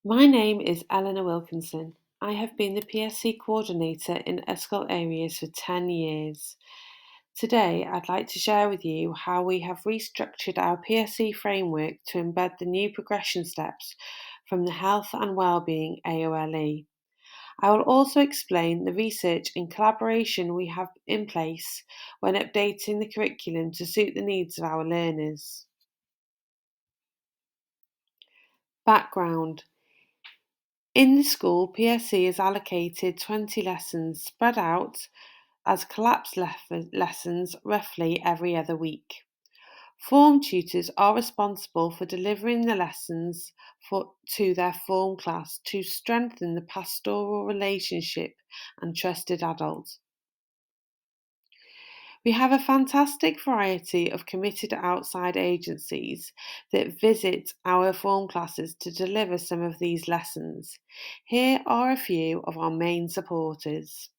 My name is Eleanor Wilkinson. I have been the PSE coordinator in Yscol areas for 10 years. Today, I'd like to share with you how we have restructured our PSE framework to embed the new progression steps from the Health and Wellbeing AOLE. I will also explain the research and collaboration we have in place when updating the curriculum to suit the needs of our learners. Background. In the school, PSE is allocated 20 lessons spread out as collapsed lessons roughly every other week. Form tutors are responsible for delivering the lessons to their form class to strengthen the pastoral relationship and trusted adult. We have a fantastic variety of committed outside agencies that visit our form classes to deliver some of these lessons. Here are a few of our main supporters: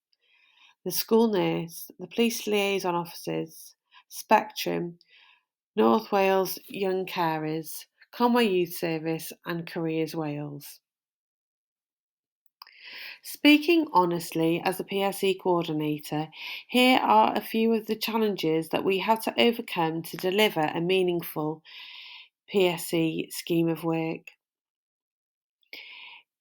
the school nurse, the police liaison officers, Spectrum, North Wales Young Carers, Conway Youth Service and Careers Wales. Speaking honestly as a PSE coordinator, here are a few of the challenges that we have to overcome to deliver a meaningful PSE scheme of work.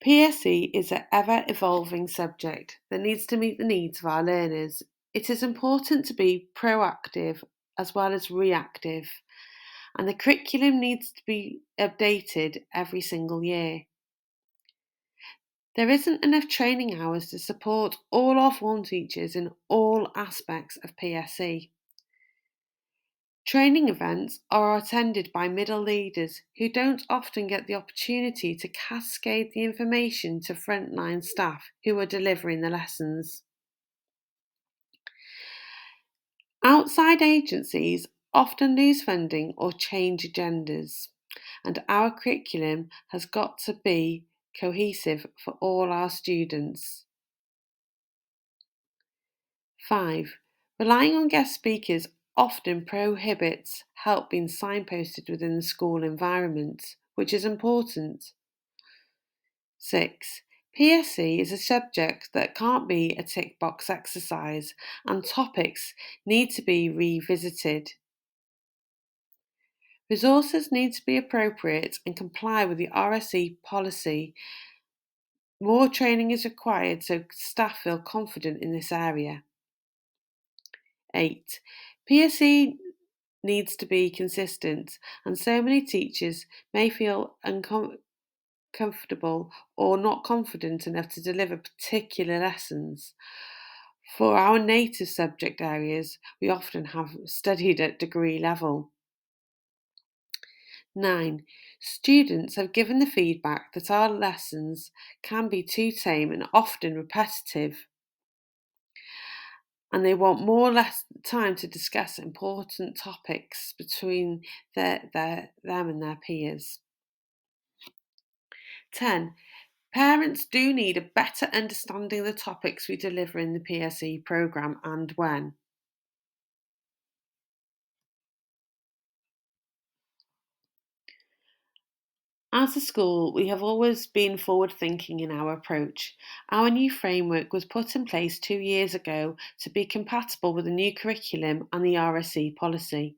PSE is an ever-evolving subject that needs to meet the needs of our learners. It is important to be proactive as well as reactive, and the curriculum needs to be updated every single year. There isn't enough training hours to support all our form teachers in all aspects of PSE. Training events are attended by middle leaders who don't often get the opportunity to cascade the information to frontline staff who are delivering the lessons. Outside agencies often lose funding or change agendas, and our curriculum has got to be cohesive for all our students. 5. Relying on guest speakers often prohibits help being signposted within the school environment, which is important. 6. PSE is a subject that can't be a tick box exercise, and topics need to be revisited. Resources need to be appropriate and comply with the RSE policy. More training is required so staff feel confident in this area. 8. PSE needs to be consistent, and so many teachers may feel uncomfortable or not confident enough to deliver particular lessons. For our native subject areas, we often have studied at degree level. 9. Students have given the feedback that our lessons can be too tame and often repetitive, and they want less time to discuss important topics between them and their peers. 10. Parents do need a better understanding of the topics we deliver in the PSE programme and when. As a school, we have always been forward thinking in our approach. Our new framework was put in place 2 years ago to be compatible with the new curriculum and the RSE policy.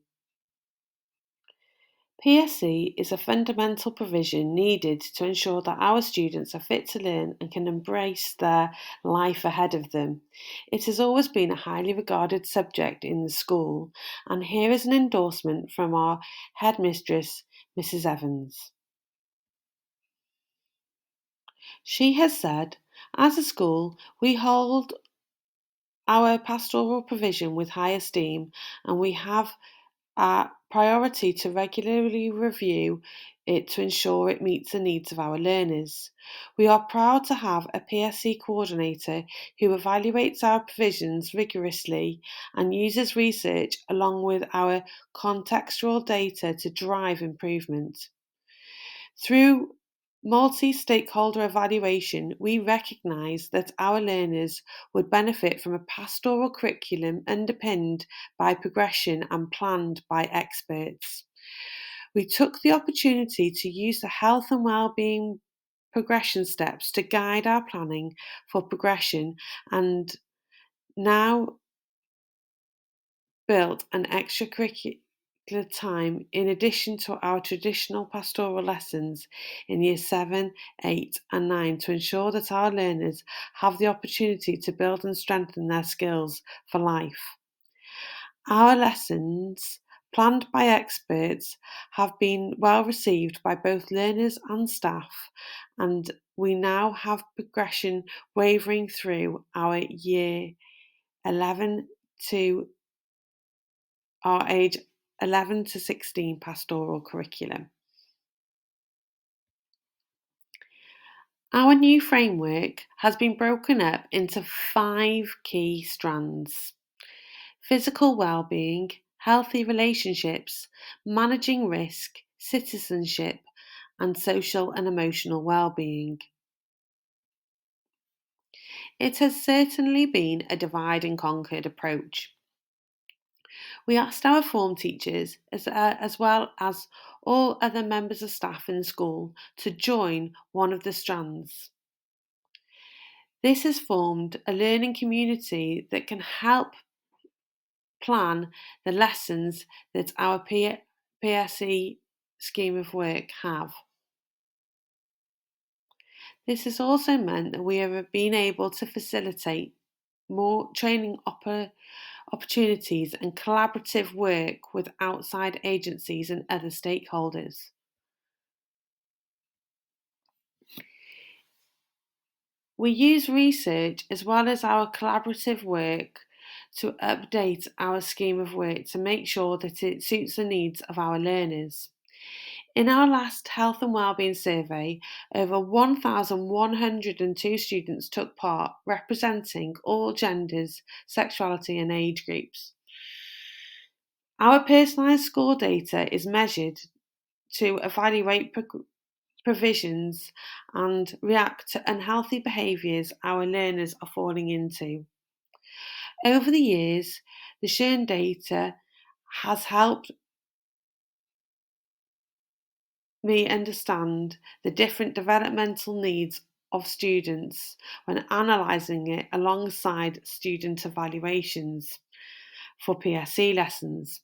PSE is a fundamental provision needed to ensure that our students are fit to learn and can embrace their life ahead of them. It has always been a highly regarded subject in the school, and here is an endorsement from our headmistress, Mrs. Evans. She has said, as a school, we hold our pastoral provision with high esteem, and we have a priority to regularly review it to ensure it meets the needs of our learners. We are proud to have a PSE coordinator who evaluates our provisions rigorously and uses research along with our contextual data to drive improvement. Through multi-stakeholder evaluation, we recognise that our learners would benefit from a pastoral curriculum underpinned by progression and planned by experts. We took the opportunity to use the health and wellbeing progression steps to guide our planning for progression, and now built an extracurricular time in addition to our traditional pastoral lessons in Year 7, 8 and 9 to ensure that our learners have the opportunity to build and strengthen their skills for life. Our lessons, planned by experts, have been well received by both learners and staff, and we now have progression wavering through our Year 11 to our age 11 to 16 pastoral curriculum. Our new framework has been broken up into 5 key strands: physical well-being, healthy relationships, managing risk, citizenship, and social and emotional well-being. It has certainly been a divide and conquered approach. We asked our form teachers, as well as all other members of staff in the school, to join one of the strands. This has formed a learning community that can help plan the lessons that our PSE scheme of work have. This has also meant that we have been able to facilitate more training opportunities and collaborative work with outside agencies and other stakeholders. We use research as well as our collaborative work to update our scheme of work to make sure that it suits the needs of our learners. In our last health and wellbeing survey, over 1,102 students took part, representing all genders, sexuality and age groups. Our personalised score data is measured to evaluate provisions and react to unhealthy behaviours our learners are falling into. Over the years, the shown data has helped me understand the different developmental needs of students when analysing it alongside student evaluations for PSE lessons.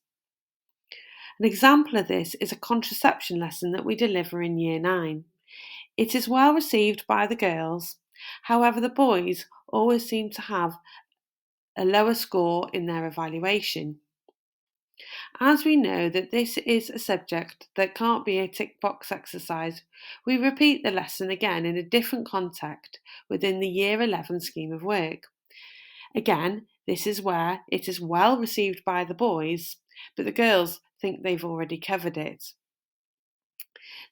An example of this is a contraception lesson that we deliver in Year 9. It is well received by the girls, however the boys always seem to have a lower score in their evaluation. As we know that this is a subject that can't be a tick box exercise, we repeat the lesson again in a different context within the Year 11 scheme of work. Again, this is where it is well received by the boys, but the girls think they've already covered it.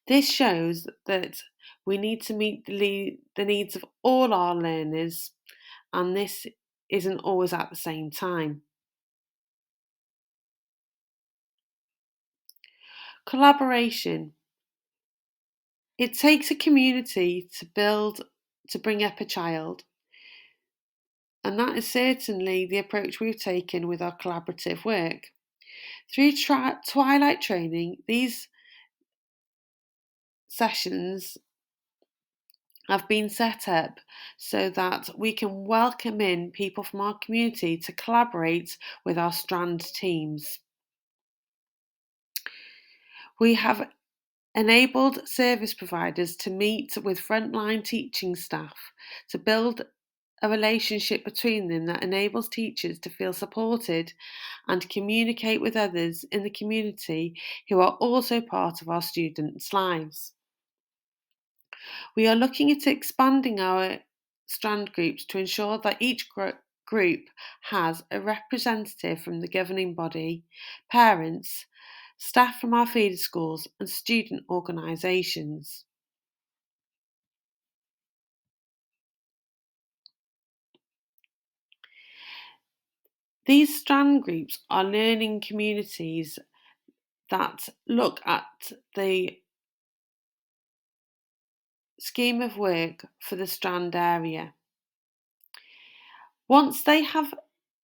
This shows that we need to meet the needs of all our learners, and this isn't always at the same time. Collaboration. It takes a community to bring up a child, and that is certainly the approach we've taken with our collaborative work. Through Twilight training, these sessions have been set up so that we can welcome in people from our community to collaborate with our strand teams. We have enabled service providers to meet with frontline teaching staff to build a relationship between them that enables teachers to feel supported and communicate with others in the community who are also part of our students' lives. We are looking at expanding our strand groups to ensure that each group has a representative from the governing body, parents, staff from our feeder schools and student organisations. These strand groups are learning communities that look at the scheme of work for the strand area. Once they have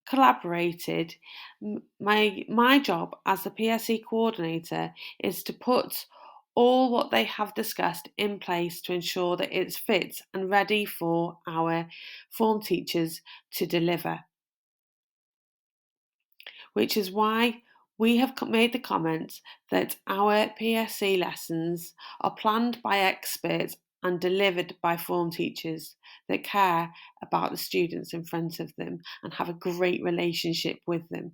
collaborated, my job as the PSE coordinator is to put all what they have discussed in place to ensure that it's fit and ready for our form teachers to deliver. Which is why we have made the comment that our PSE lessons are planned by experts and delivered by form teachers that care about the students in front of them and have a great relationship with them.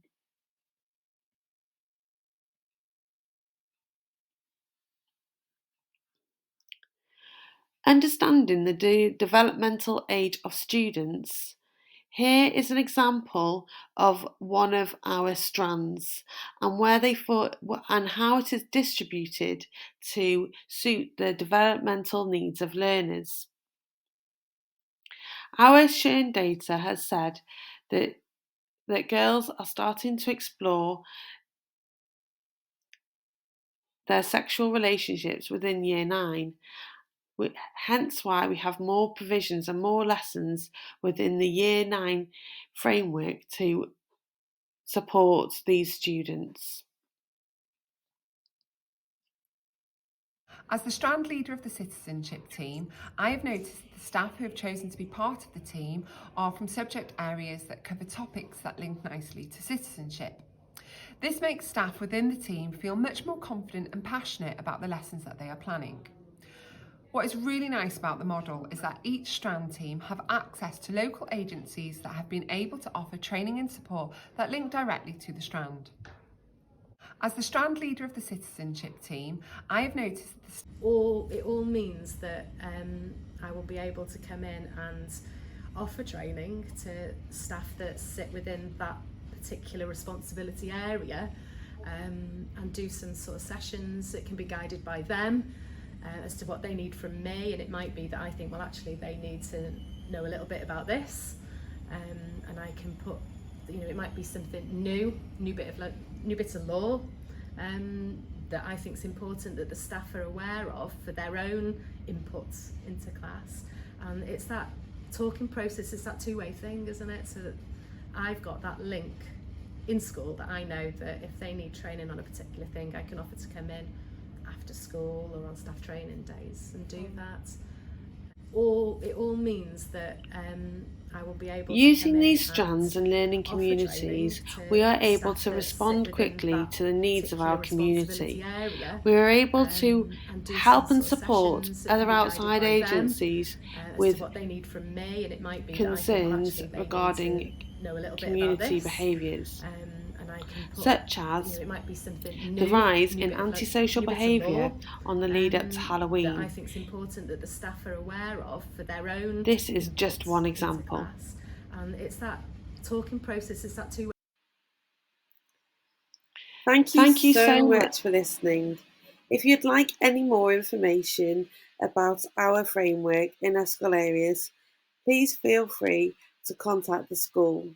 Understanding the developmental age of students. Here is an example of one of our strands and where they and how it is distributed to suit the developmental needs of learners. Our shown data has said that girls are starting to explore their sexual relationships within year 9. Hence why we have more provisions and more lessons within the year 9 framework to support these students. As the Strand leader of the citizenship team, I have noticed that the staff who have chosen to be part of the team are from subject areas that cover topics that link nicely to citizenship. This makes staff within the team feel much more confident and passionate about the lessons that they are planning. What is really nice about the model is that each Strand team have access to local agencies that have been able to offer training and support that link directly to the Strand. As the Strand leader of the citizenship team, I have noticed that it all means that I will be able to come in and offer training to staff that sit within that particular responsibility area, and do some sort of sessions that can be guided by them as to what they need from me. And it might be that I think, well, actually they need to know a little bit about this, and I can put, it might be something new bits of law that I think is important that the staff are aware of for their own inputs into class. And it's that talking process, it's that two-way thing, isn't it? So that I've got that link in school that I know that if they need training on a particular thing, I can offer to come in after school or on staff training days and do that. It all means that I will be able Using to these strands and learning communities, we are able to respond quickly to the needs of our community. We are able to help and support other outside agencies with what they need from me, and it might be concerns regarding community behaviours, such as the rise in antisocial behaviour on the lead up to Halloween. That I think it's important that the staff are aware of for their own. This is just one example. And it's that talking process, it's that two. Thank you so much for listening. If you'd like any more information about our framework in our school areas, please feel free to contact the school.